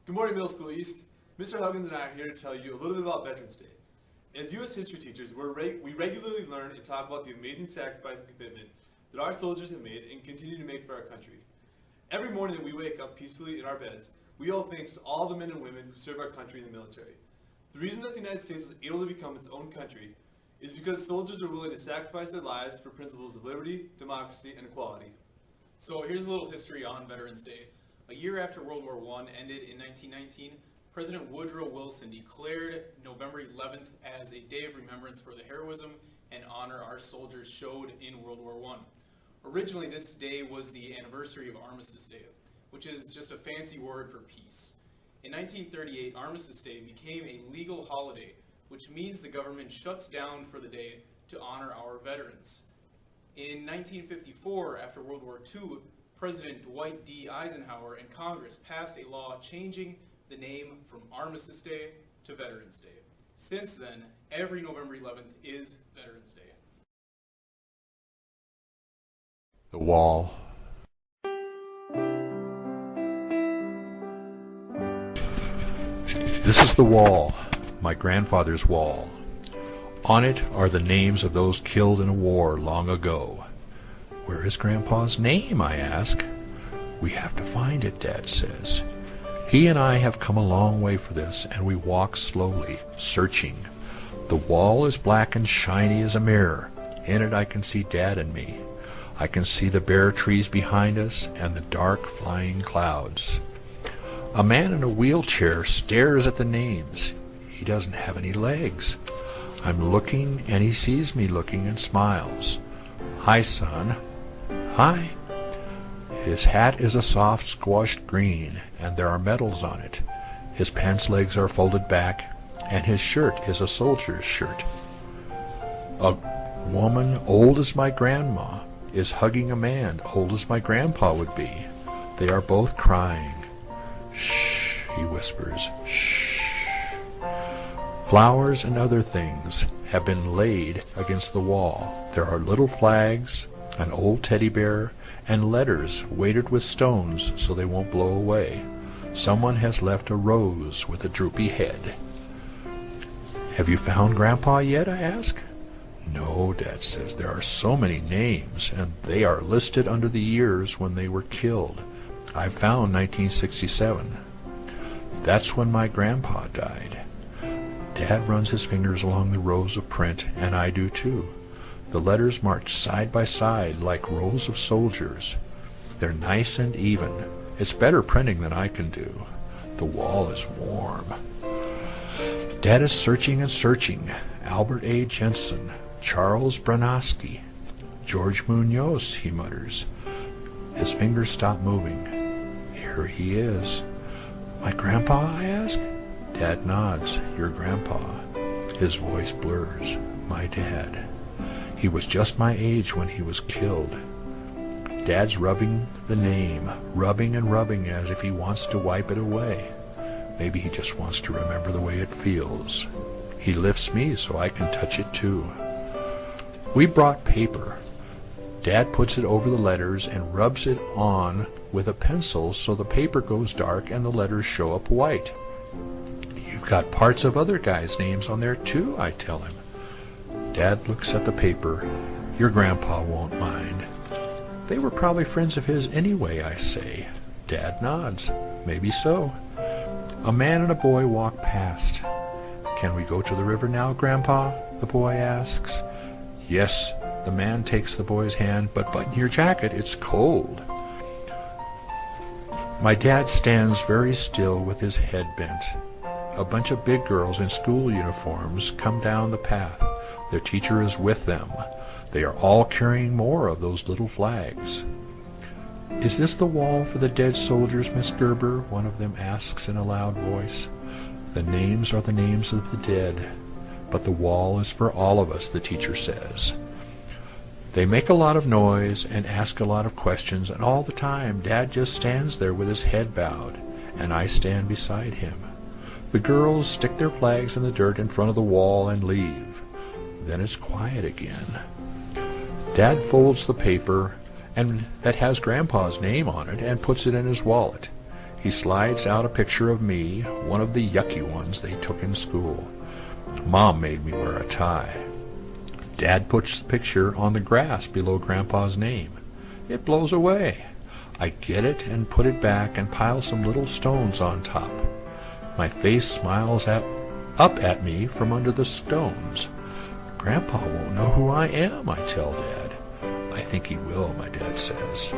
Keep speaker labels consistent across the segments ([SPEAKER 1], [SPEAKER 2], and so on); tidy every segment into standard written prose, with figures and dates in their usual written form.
[SPEAKER 1] Good morning, Middle School East. Mr. Huggins and I are here to tell you a little bit about Veterans Day. As U.S. history teachers, we regularly learn and talk about the amazing sacrifice and commitment that our soldiers have made and continue to make for our country. Every morning that we wake up peacefully in our beds, we owe thanks to all the men and women who serve our country in the military. The reason that the United States was able to become its own country is because soldiers were willing to sacrifice their lives for principles of liberty, democracy, and equality.
[SPEAKER 2] So here's a little history on Veterans Day. A year after World War I ended in 1919, President Woodrow Wilson declared November 11th as a day of remembrance for the heroism and honor our soldiers showed in World War I. Originally, this day was the anniversary of Armistice Day, which is just a fancy word for peace. In 1938, Armistice Day became a legal holiday, which means the government shuts down for the day to honor our veterans. In 1954, after World War II, President Dwight D. Eisenhower and Congress passed a law changing the name from Armistice Day to Veterans Day. Since then, every November 11th is Veterans Day.
[SPEAKER 3] The wall. This is the wall, my grandfather's wall. On it are the names of those killed in a war long ago. Where is Grandpa's name, I ask. We have to find it, Dad says. He and I have come a long way for this, and we walk slowly, searching. The wall is black and shiny as a mirror. In it I can see Dad and me. I can see the bare trees behind us and the dark flying clouds. A man in a wheelchair stares at the names. He doesn't have any legs. I'm looking, and he sees me looking and smiles. Hi, son. Hi. His hat is a soft squashed green, and there are medals on it. His pants legs are folded back, and his shirt is a soldier's shirt. A woman old as my grandma is hugging a man old as my grandpa would be. They are both crying. Shh, he whispers. Shh. Flowers and other things have been laid against the wall. There are little flags, an old teddy bear, and letters weighted with stones so they won't blow away. Someone has left a rose with a droopy head. Have you found Grandpa yet, I ask. No, Dad says. There are so many names, and they are listed under the years when they were killed. I found 1967. That's when my grandpa died. Dad runs his fingers along the rows of print, and I do too. The letters march side by side like rows of soldiers. They're nice and even. It's better printing than I can do. The wall is warm. Dad is searching and searching. Albert A. Jensen, Charles Branoski, George Munoz, he mutters. His fingers stop moving. Here he is. My grandpa, I ask? Dad nods. Your grandpa. His voice blurs. My dad. He was just my age when he was killed. Dad's rubbing the name, rubbing and rubbing as if he wants to wipe it away. Maybe he just wants to remember the way it feels. He lifts me so I can touch it too. We brought paper. Dad puts it over the letters and rubs it on with a pencil so the paper goes dark and the letters show up white. You've got parts of other guys' names on there too, I tell him. Dad looks at the paper. Your grandpa won't mind. They were probably friends of his anyway, I say. Dad nods. Maybe so. A man and a boy walk past. Can we go to the river now, Grandpa? The boy asks. Yes. The man takes the boy's hand, but button your jacket, it's cold. My dad stands very still with his head bent. A bunch of big girls in school uniforms come down the path. Their teacher is with them. They are all carrying more of those little flags. Is this the wall for the dead soldiers, Miss Gerber? One of them asks in a loud voice. The names are the names of the dead, but the wall is for all of us, the teacher says. They make a lot of noise and ask a lot of questions, and all the time Dad just stands there with his head bowed, and I stand beside him. The girls stick their flags in the dirt in front of the wall and leave. Then it's quiet again. Dad folds the paper and that has Grandpa's name on it and puts it in his wallet. He slides out a picture of me, one of the yucky ones they took in school. Mom made me wear a tie. Dad puts the picture on the grass below Grandpa's name. It blows away. I get it and put it back and pile some little stones on top. My face smiles up at me from under the stones. Grandpa won't know who I am, I tell Dad. I think he will, my dad says.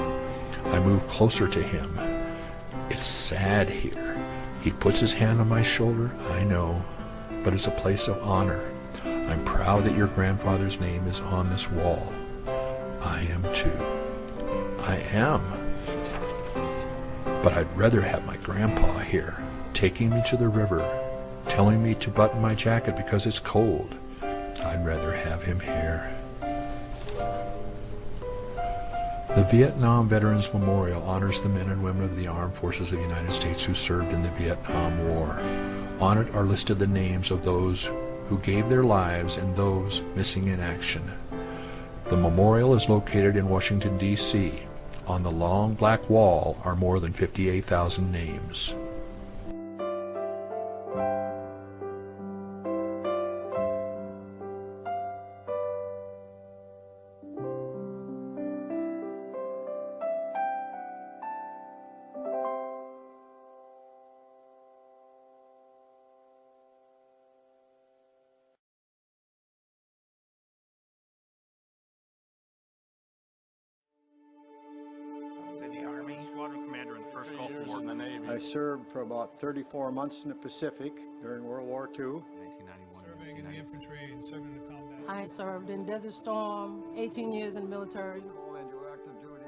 [SPEAKER 3] I move closer to him. It's sad here. He puts his hand on my shoulder, I know, but it's a place of honor. I'm proud that your grandfather's name is on this wall. I am too. I am. But I'd rather have my grandpa here, taking me to the river, telling me to button my jacket because it's cold. I'd rather have him here. The Vietnam Veterans Memorial honors the men and women of the Armed Forces of the United States who served in the Vietnam War. On it are listed the names of those who gave their lives and those missing in action. The memorial is located in Washington, D.C. On the long black wall are more than 58,000 names.
[SPEAKER 4] In the Army.
[SPEAKER 5] Squadron commander in the first Gulf War. In the Navy.
[SPEAKER 4] I served for about 34 months in the Pacific during World War II.
[SPEAKER 6] Serving in the infantry and serving in the combat.
[SPEAKER 7] I served in Desert Storm, 18 years in the military.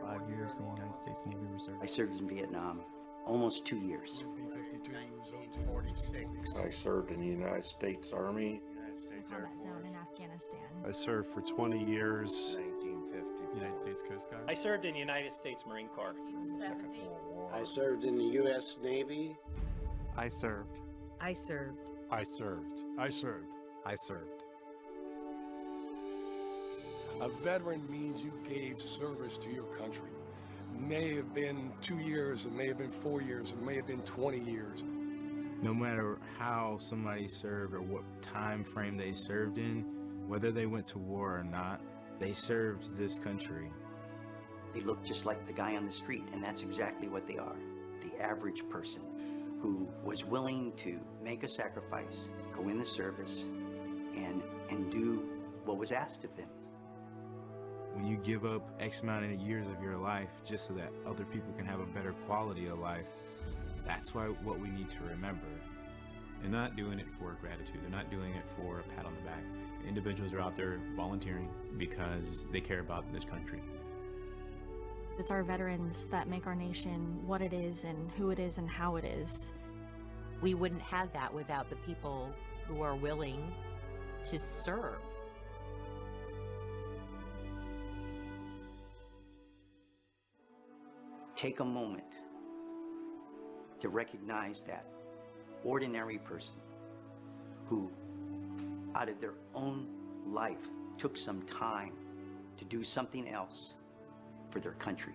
[SPEAKER 8] 5 years in the United States Navy Reserve.
[SPEAKER 9] I served in Vietnam, almost 2 years.
[SPEAKER 6] B-52s,
[SPEAKER 5] 1946.
[SPEAKER 10] I served in the United States Army.
[SPEAKER 5] United States Air
[SPEAKER 11] Combat zone
[SPEAKER 5] Force.
[SPEAKER 11] in Afghanistan.
[SPEAKER 5] I served for 20 years.
[SPEAKER 10] 1950.
[SPEAKER 8] United States Coast Guard.
[SPEAKER 12] I served in the United States Marine Corps.
[SPEAKER 10] Second World War.
[SPEAKER 13] I served in the U.S. Navy.
[SPEAKER 8] I served.
[SPEAKER 11] I served.
[SPEAKER 5] I served. I served.
[SPEAKER 8] I served.
[SPEAKER 6] A veteran means you gave service to your country. May have been 2 years, it may have been 4 years, it may have been 20 years.
[SPEAKER 8] No matter how somebody served or what time frame they served in, whether they went to war or not, they served this country.
[SPEAKER 9] They look just like the guy on the street, and that's exactly what they are. The average person who was willing to make a sacrifice, go in the service, and do what was asked of them.
[SPEAKER 8] When you give up X amount of years of your life just so that other people can have a better quality of life, that's what we need to remember.
[SPEAKER 14] They're not doing it for gratitude. They're not doing it for a pat on the back. Individuals are out there volunteering because they care about this country.
[SPEAKER 11] It's our veterans that make our nation what it is and who it is and how it is.
[SPEAKER 15] We wouldn't have that without the people who are willing to serve.
[SPEAKER 9] Take a moment to recognize that ordinary person who, out of their own life, took some time to do something else for their country.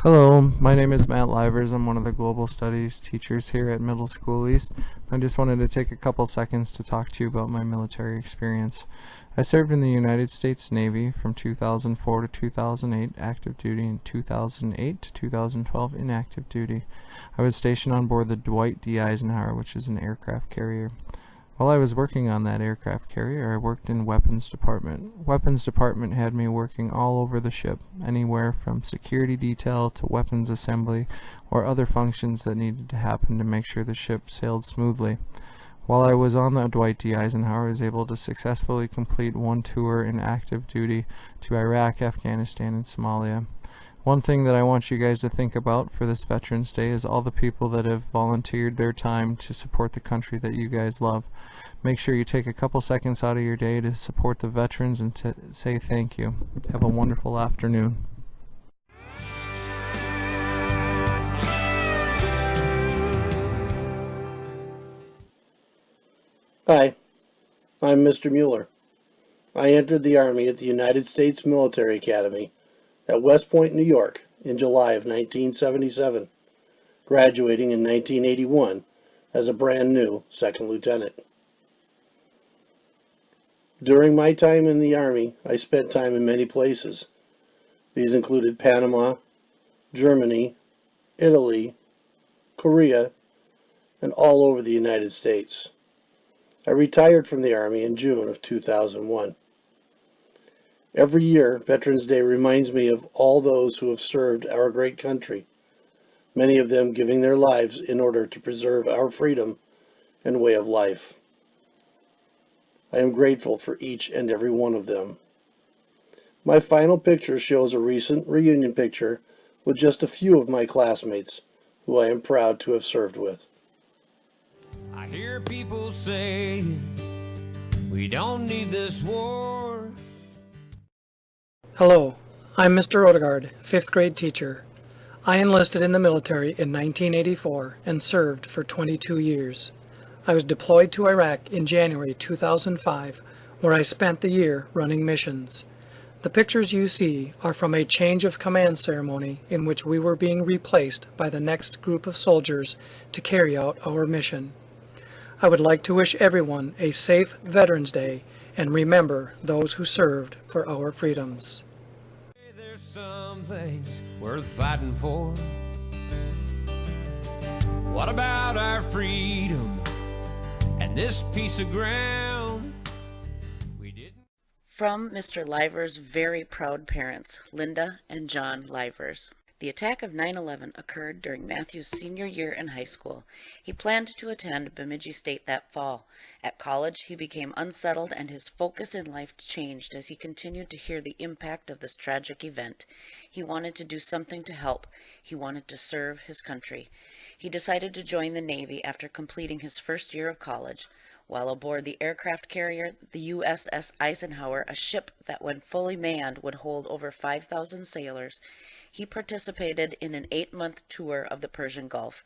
[SPEAKER 16] Hello, my name is Matt Livers. I'm one of the Global Studies teachers here at Middle School East. I just wanted to take a couple seconds to talk to you about my military experience. I served in the United States Navy from 2004 to 2008 active duty and 2008 to 2012 inactive duty. I was stationed on board the Dwight D. Eisenhower, which is an aircraft carrier. While I was working on that aircraft carrier, I worked in Weapons Department. Weapons Department had me working all over the ship, anywhere from security detail to weapons assembly or other functions that needed to happen to make sure the ship sailed smoothly. While I was on the Dwight D. Eisenhower, I was able to successfully complete one tour in active duty to Iraq, Afghanistan, and Somalia. One thing that I want you guys to think about for this Veterans Day is all the people that have volunteered their time to support the country that you guys love. Make sure you take a couple seconds out of your day to support the veterans and to say thank you. Have a wonderful afternoon.
[SPEAKER 13] Hi, I'm Mr. Mueller. I entered the Army at the United States Military Academy at West Point, New York in July of 1977, graduating in 1981 as a brand new second lieutenant. During my time in the Army, I spent time in many places. These included Panama, Germany, Italy, Korea, and all over the United States. I retired from the Army in June of 2001. Every year, Veterans Day reminds me of all those who have served our great country, many of them giving their lives in order to preserve our freedom and way of life. I am grateful for each and every one of them. My final picture shows a recent reunion picture with just a few of my classmates who I am proud to have served with.
[SPEAKER 17] I hear people say we don't need this war.
[SPEAKER 18] Hello, I'm Mr. Odegaard, 5th grade teacher. I enlisted in the military in 1984 and served for 22 years. I was deployed to Iraq in January 2005, where I spent the year running missions. The pictures you see are from a change of command ceremony in which we were being replaced by the next group of soldiers to carry out our mission. I would like to wish everyone a safe Veterans Day and remember those who served for our freedoms.
[SPEAKER 17] There's some things worth fighting for. What about our freedom and this piece of ground?
[SPEAKER 19] From Mr. Livers' very proud parents, Linda and John Livers. The attack of 9/11 occurred during Matthew's senior year in high school. He planned to attend Bemidji State that fall. At college, he became unsettled and his focus in life changed as he continued to hear the impact of this tragic event. He wanted to do something to help. He wanted to serve his country. He decided to join the Navy after completing his first year of college. While aboard the aircraft carrier, the USS Eisenhower, a ship that when fully manned would hold over 5,000 sailors, he participated in an 8-month tour of the Persian Gulf.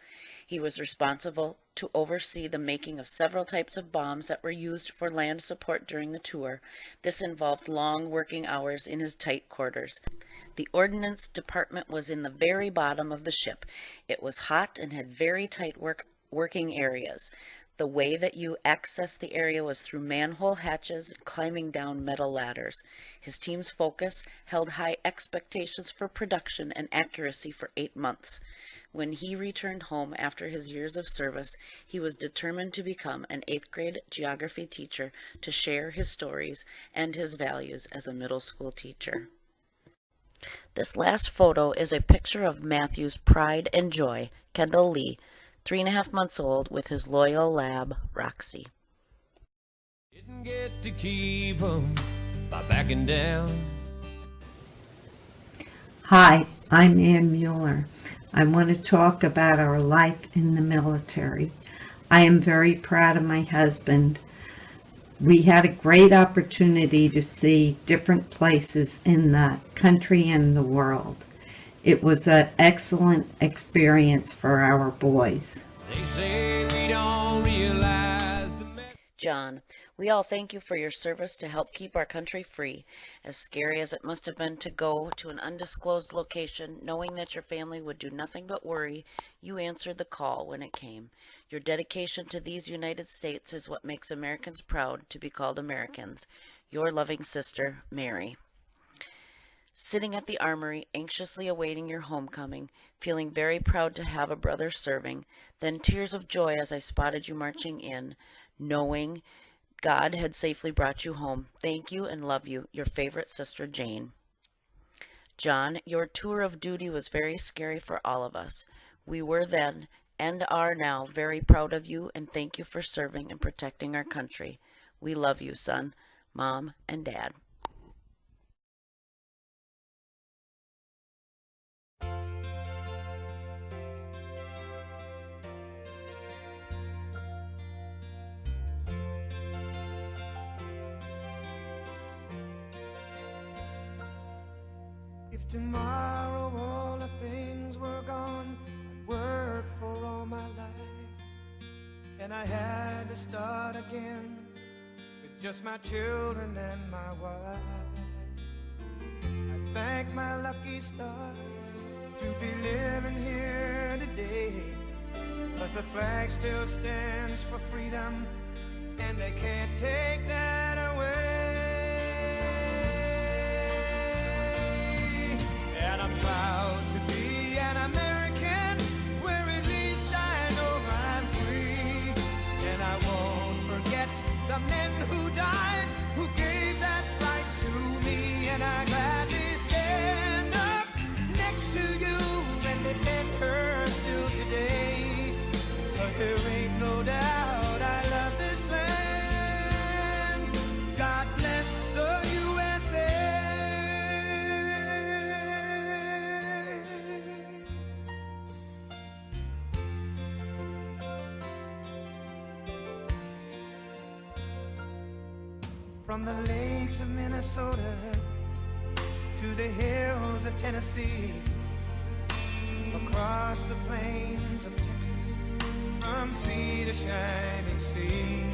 [SPEAKER 19] He was responsible to oversee the making of several types of bombs that were used for land support during the tour. This involved long working hours in his tight quarters. The ordnance department was in the very bottom of the ship. It was hot and had very tight working areas. The way that you accessed the area was through manhole hatches and climbing down metal ladders. His team's focus held high expectations for production and accuracy for 8 months. When he returned home after his years of service, he was determined to become an 8th grade geography teacher to share his stories and his values as a middle school teacher. This last photo is a picture of Matthew's pride and joy, Kendall Lee, 3.5 months old, with his loyal lab, Roxy.
[SPEAKER 17] Didn't get to keep 'em by backing down.
[SPEAKER 20] Hi, I'm Ann Mueller. I want to talk about our life in the military. I am very proud of my husband. We had a great opportunity to see different places in the country and the world. It was an excellent experience for our boys.
[SPEAKER 17] They say we don't realize the
[SPEAKER 19] John, we all thank you for your service to help keep our country free. As scary as it must have been to go to an undisclosed location, knowing that your family would do nothing but worry, you answered the call when it came. Your dedication to these United States is what makes Americans proud to be called Americans. Your loving sister, Mary. Sitting at the armory, anxiously awaiting your homecoming, feeling very proud to have a brother serving, then tears of joy as I spotted you marching in, knowing God had safely brought you home. Thank you and love you, your favorite sister, Jane. John, your tour of duty was very scary for all of us. We were then, and are now, very proud of you and thank you for serving and protecting our country. We love you, son, Mom, and Dad.
[SPEAKER 21] If tomorrow all the things were gone I'd worked for all my life, and I had to start again with just my children and my wife. I thank my lucky stars to be living here today, 'cause the flag still stands for freedom, and they can't take that away. And I'm proud to be an American, where at least I know I'm free. And I won't forget the men who died, who gave that right to me. And I gladly stand up next to you and defend her still today, 'cause there ain't no doubt I love this land. God bless the USA. From the lakes of Minnesota to the hills of Tennessee, across the plains of Texas, from sea to shining sea,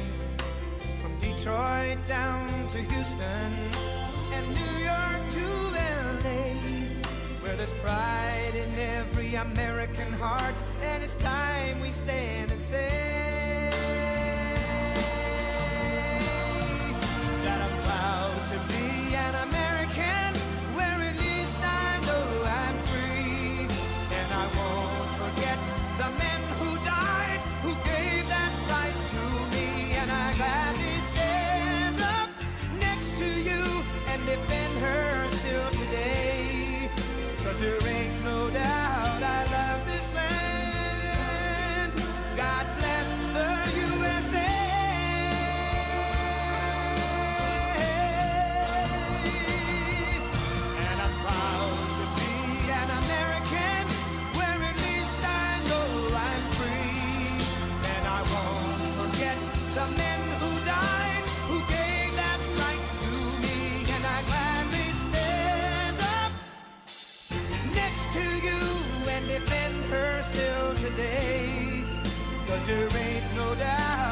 [SPEAKER 21] from Detroit down to Houston and New York to LA, where there's pride in every American heart, and it's time we stand and say that I'm proud to be an American, where at least I know I'm free. And I won't forget the men who died, who gave that right to me. And I gladly stand up next to you and defend her still today, 'cause there ain't no doubt I love this land. God bless the USA. And I'm proud to be an American, where at least I know I'm free. And I won't forget the men who died, who gave that right to me. And I gladly stand up next to you and defend her still today, 'cause there ain't no doubt